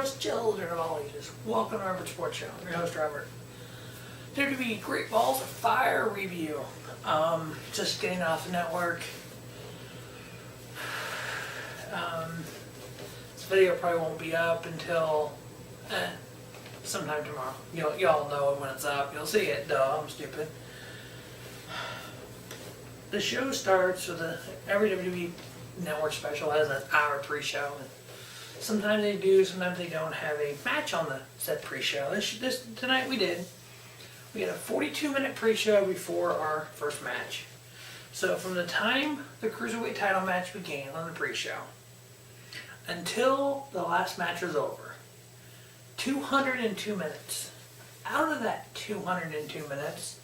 sports, children of all ages. Welcome to Robert Sports Show. I'm your host, Robert. WWE Great Balls of Fire review. Just getting off the network. This video probably won't be up until sometime tomorrow. Y'all know it when it's up. You'll see it. Duh, I'm stupid. The show starts with every WWE network special has an hour pre-show. Sometimes they do, sometimes they don't have a match on the set pre-show. Tonight we did. We had a 42-minute pre-show before our first match. So from the time the Cruiserweight title match began on the pre-show until the last match was over, 202 minutes. Out of that 202 minutes,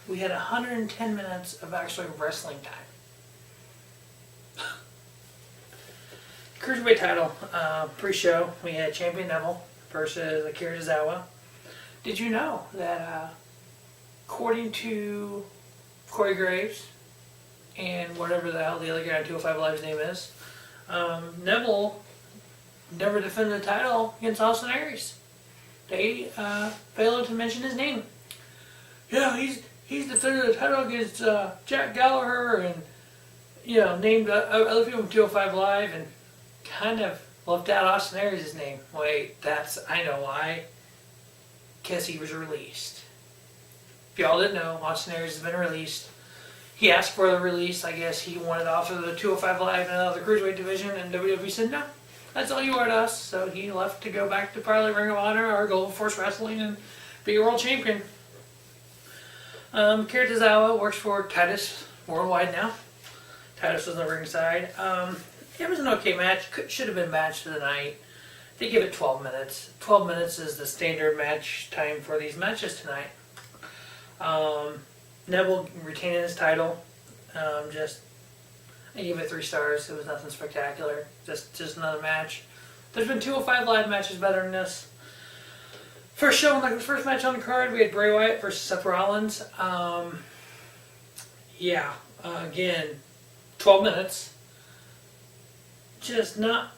we had 110 minutes of actually wrestling time. Cruiserweight title pre-show, we had Champion Neville versus Akira Tozawa. Did you know that according to Corey Graves and whatever the hell the other guy on 205 Live's name is, Neville never defended the title against Austin Aries. They failed to mention his name. Yeah, he's defended the title against Jack Gallagher and named other people from 205 Live and kind of left out Austin Aries' name. Wait, I know why. Because he was released. If y'all didn't know, Austin Aries has been released. He asked for the release. I guess he wanted off of the 205 Live and the Cruiserweight division, and WWE said, no, that's all you are to us. So he left to go back to probably Ring of Honor or Global Force Wrestling and be a world champion. Akira Tozawa works for Titus Worldwide now. Titus was on the ringside. It was an okay match. Should have been match of the night. They give it 12 minutes. 12 minutes is the standard match time for these matches tonight. Neville retaining his title. I gave it 3 stars. It was nothing spectacular. Just another match. There's been 205 Live matches better than this. First match on the card, we had Bray Wyatt versus Seth Rollins. Again, 12 minutes.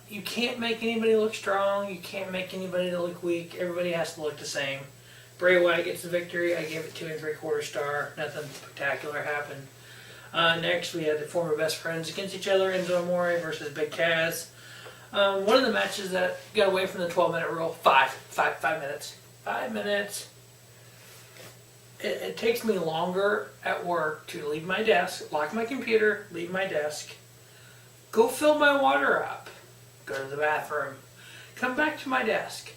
You can't make anybody look strong. You can't make anybody look weak. Everybody has to look the same. Bray Wyatt gets the victory. I gave it 2 3/4 star. Nothing spectacular happened. Next, we had the former best friends against each other, Enzo Amore versus Big Cass. One of the matches that got away from the 12-minute rule, 5 minutes. 5 minutes. It takes me longer at work to leave my desk, lock my computer, leave my desk, go fill my water up, go to the bathroom, come back to my desk,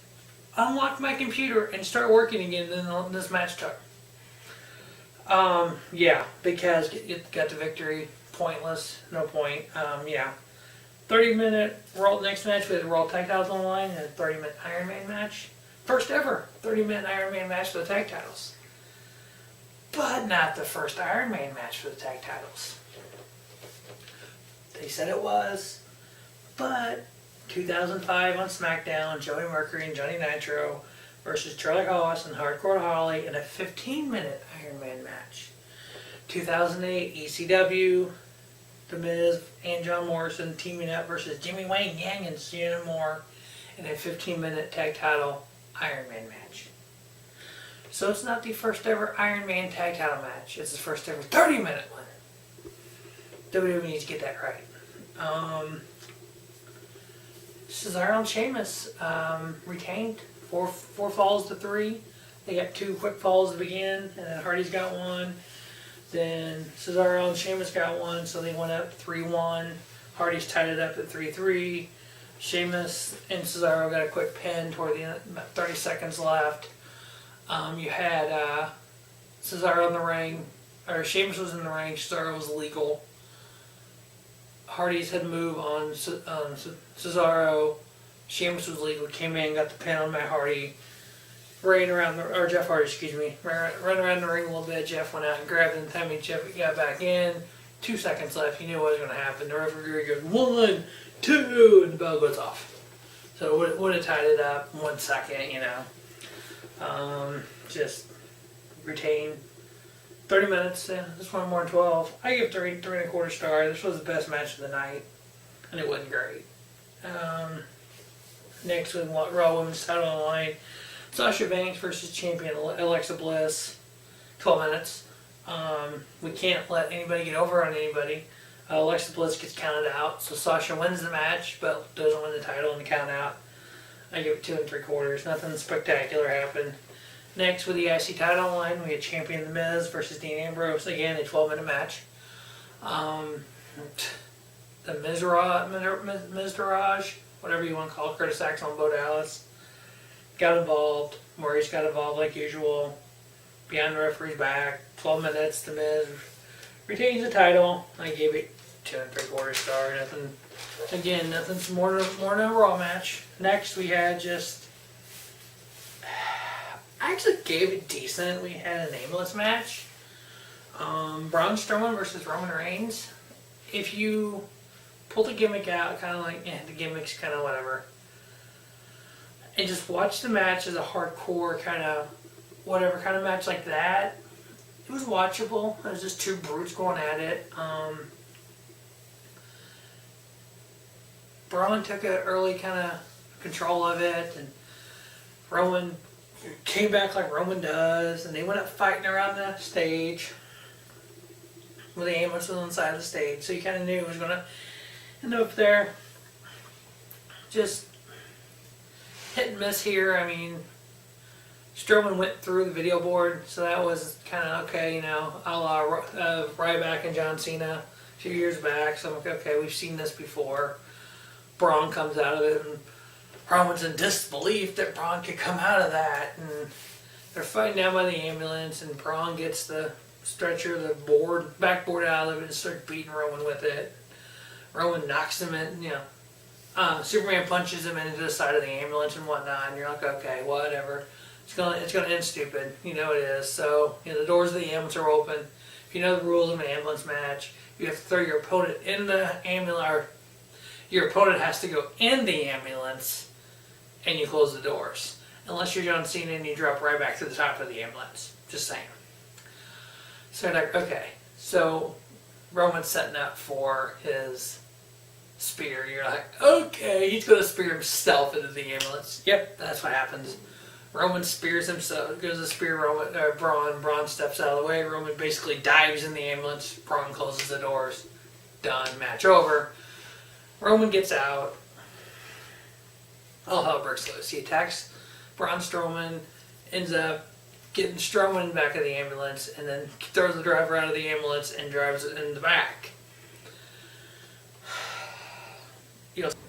unlock my computer, and start working again than this match took. Big Cass got the victory. Pointless. No point. 30-minute next match, we had the World Tag Titles on the line and a 30-minute Iron Man match. First ever 30-minute Iron Man match for the tag titles. But not the first Iron Man match for the tag titles. They said it was, but 2005 on SmackDown, Joey Mercury and Johnny Nitro versus Charlie Haas and Hardcore Holly in a 15-minute Iron Man match. 2008 ECW, The Miz and John Morrison teaming up versus Jimmy Wayne Yang and Cena Moore in a 15-minute tag title Iron Man match. So it's not the first ever Iron Man tag title match. It's the first ever 30-minute one. WWE needs to get that right. Cesaro and Sheamus retained 4 falls to 3. They got 2 quick falls to begin, and then Hardy's got 1. Then Cesaro and Sheamus got 1, so they went up 3-1. Hardy's tied it up at 3-3. Sheamus and Cesaro got a quick pin toward the end, about 30 seconds left. You had Cesaro in the ring, or Sheamus was in the ring, Cesaro was legal. Hardy's had a move on Cesaro. Sheamus was legal, came in, got the pin on Matt Hardy. Jeff Hardy, ran around the ring a little bit. Jeff went out and grabbed him. The time Jeff got back in, 2 seconds left. He knew what was going to happen. The referee goes 1, 2, and the bell goes off. So it would have tied it up in 1 second, Just retain 30 minutes. This one more than 12. I give 3 3/4 star. This was the best match of the night, and it wasn't great. Next, we want Raw Women's title on the line. Sasha Banks versus champion Alexa Bliss. 12 minutes. We can't let anybody get over on anybody. Alexa Bliss gets counted out, so Sasha wins the match, but doesn't win the title in the count out. I give it 2 3/4. Nothing spectacular happened. Next, with the IC title line, we had champion The Miz versus Dean Ambrose. Again, a 12-minute match. The Mizraj, whatever you want to call it, Curtis Axel and Bo Dallas, got involved. Maurice got involved like usual. Beyond the referee's back. 12 minutes. The Miz retains the title. I gave it 2 3/4 star. Nothing more than a Raw match. Next, we had I actually gave it decent. We had a nameless match. Braun Strowman versus Roman Reigns. If you pull the gimmick out, kind of like, the gimmick's kind of whatever, and just watch the match as a hardcore kind of whatever kind of match like that, it was watchable. It was just 2 brutes going at it. Braun took an early kind of control of it, and Roman came back like Roman does, and they went up fighting around the stage with the ambulance was on the side of the stage, so you kind of knew it was going to end up there. Just hit and miss here. I mean, Strowman went through the video board, so that was kind of okay, a la Ryback and John Cena a few years back. So I'm like, okay, we've seen this before. Braun comes out of it, and Roman's in disbelief that Braun could come out of that, and they're fighting down by the ambulance, and Braun gets the stretcher, the backboard out of it, and starts beating Roman with it. Roman knocks him in, Superman punches him into the side of the ambulance and whatnot, and you're like, okay, whatever. It's gonna end stupid, it is. So, the doors of the ambulance are open. If you know the rules of an ambulance match, you have to throw your opponent in the ambulance, or your opponent has to go in the ambulance, and you close the doors. Unless you're John Cena and you drop right back to the top of the ambulance. Just saying. So like, okay, so Roman's setting up for his spear. You're like, okay, he's going to spear himself into the ambulance. Yep, that's what happens. Roman spears himself, goes to spear Braun. Braun steps out of the way. Roman basically dives in the ambulance. Braun closes the doors. Done. Match over. Roman gets out. All hell breaks loose. He attacks Braun Strowman, ends up getting Strowman in the back of the ambulance, and then throws the driver out of the ambulance and drives it in the back.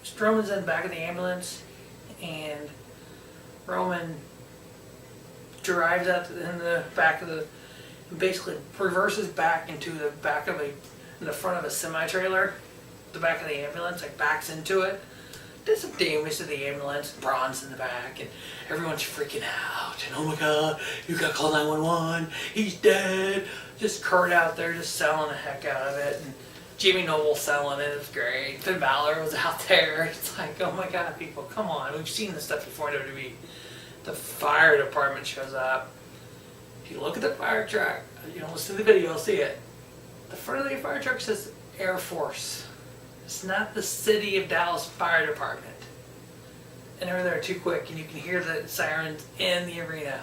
Strowman's in the back of the ambulance, and Roman drives out in the back of basically reverses back into the in the front of a semi-trailer, the back of the ambulance, like backs into it. Did some damage to the ambulance. Braun's in the back, and everyone's freaking out. And oh my God, you gotta call 911. He's dead. Just Kurt out there, just selling the heck out of it, and Jimmy Noble selling it. It was great. Finn Balor was out there. It's like, oh my God, people, come on. We've seen this stuff before in WWE. The fire department shows up. If you look at the fire truck, listen to the video, you'll see it. The front of the fire truck says Air Force. It's not the City of Dallas Fire Department. And they're there too quick, and you can hear the sirens in the arena.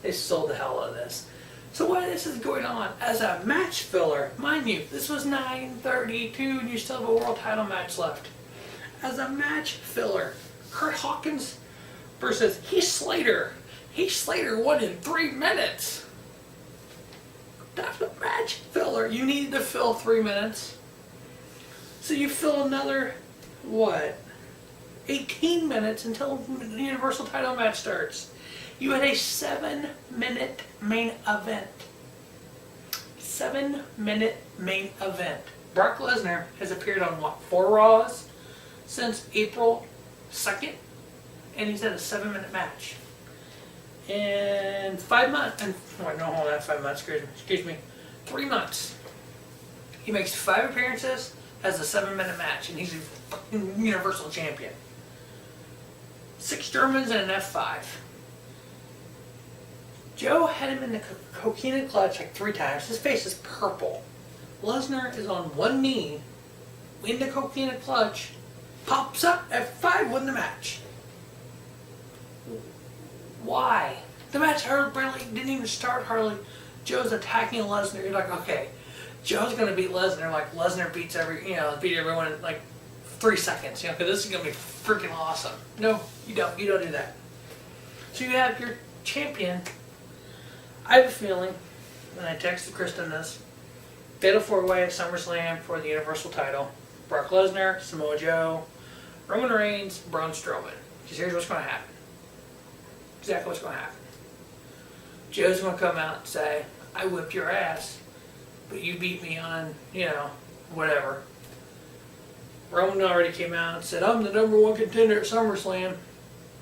They sold the hell out of this. So while this is going on, as a match filler, mind you, this was 9:32, and you still have a world title match left. As a match filler, Kurt Hawkins versus Heath Slater. Heath Slater won in 3 minutes. That's a match filler. You needed to fill 3 minutes. So you fill another, 18 minutes until the Universal title match starts. You had a 7-minute main event. 7-minute main event. Brock Lesnar has appeared on 4 Raws since April 2nd, and he's had a 7-minute match. In 5 months, not 5 months, excuse me, 3 months. He makes 5 appearances, has a 7-minute match, and he's a fucking Universal Champion. 6 Germans and an F5. Joe had him in the coquina clutch like 3 times. His face is purple. Lesnar is on one knee in the coquina clutch, pops up, F5 win the match. Why? The match barely didn't even start hardly. Joe's attacking Lesnar. You're like, okay, Joe's gonna beat Lesnar. Like Lesnar beat everyone in like 3 seconds. Because this is gonna be freaking awesome. No, you don't. You don't do that. So you have your champion. I have a feeling, and I texted Kristen this, Fatal 4-Way at SummerSlam for the Universal title. Brock Lesnar, Samoa Joe, Roman Reigns, Braun Strowman. Because here's what's going to happen. Exactly what's going to happen. Joe's going to come out and say, I whipped your ass, but you beat me on, whatever. Roman already came out and said, I'm the #1 contender at SummerSlam.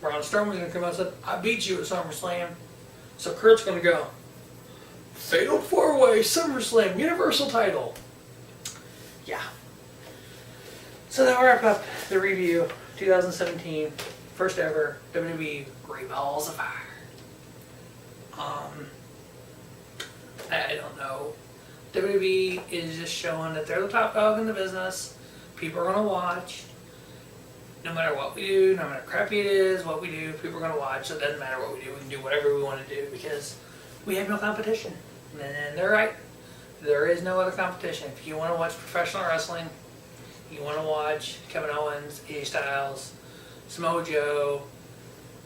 Braun Strowman's going to come out and say, I beat you at SummerSlam. So Kurt's going to go, Fatal 4-Way, SummerSlam, Universal title. Yeah. So that'll wrap up the review, 2017, first ever WWE Great Balls of Fire. I don't know. WWE is just showing that they're the top dog in the business. People are going to watch. No matter what we do, no matter how crappy it is, what we do, people are going to watch. So it doesn't matter what we do. We can do whatever we want to do because we have no competition. And they're right. There is no other competition. If you want to watch professional wrestling, you want to watch Kevin Owens, AJ Styles, Samoa Joe,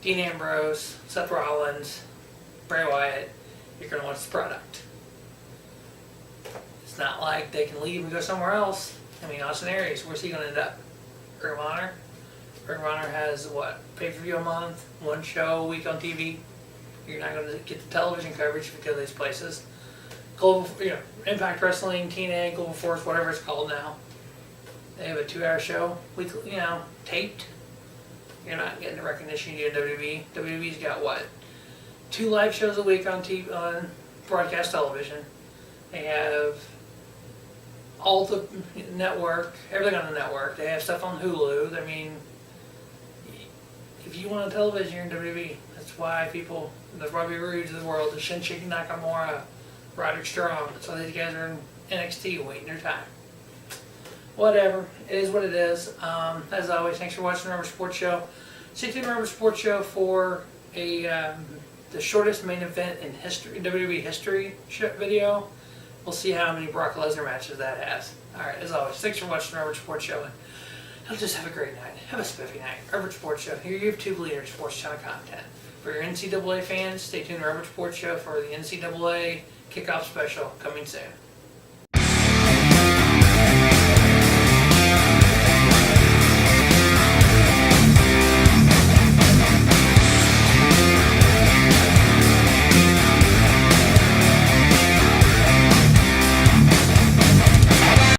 Dean Ambrose, Seth Rollins, Bray Wyatt, you're going to watch the product. It's not like they can leave and go somewhere else. I mean, Austin Aries, where's he going to end up? Ring of Honor? Ring of Honor has, pay-per-view a month, one show a week on TV. You're not going to get the television coverage if you go to these places. Global, Impact Wrestling, TNA, Global Force, whatever it's called now. They have a 2-hour show, weekly, taped. You're not getting the recognition you do in WWE. WWE's got 2 live shows a week on TV, on broadcast television. They have all the network, everything on the network. They have stuff on Hulu. I mean, if you want a television, you're in WWE. That's why people, the Robbie Roods of the world, the Shinsuke Nakamura, Roderick Strong. That's why these guys are in NXT waiting their time. Whatever. It is what it is. As always, thanks for watching the Rubber Sports Show. Stay tuned to the Rubber Sports Show for the shortest main event in history, WWE history video. We'll see how many Brock Lesnar matches that has. Alright, as always, thanks for watching the Rubber Sports Show. And just have a great night. Have a spiffy night. Rubber Sports Show, your YouTube leader in sports channel content. For your NCAA fans, stay tuned to the Rubber Sports Show for the NCAA kickoff special coming soon.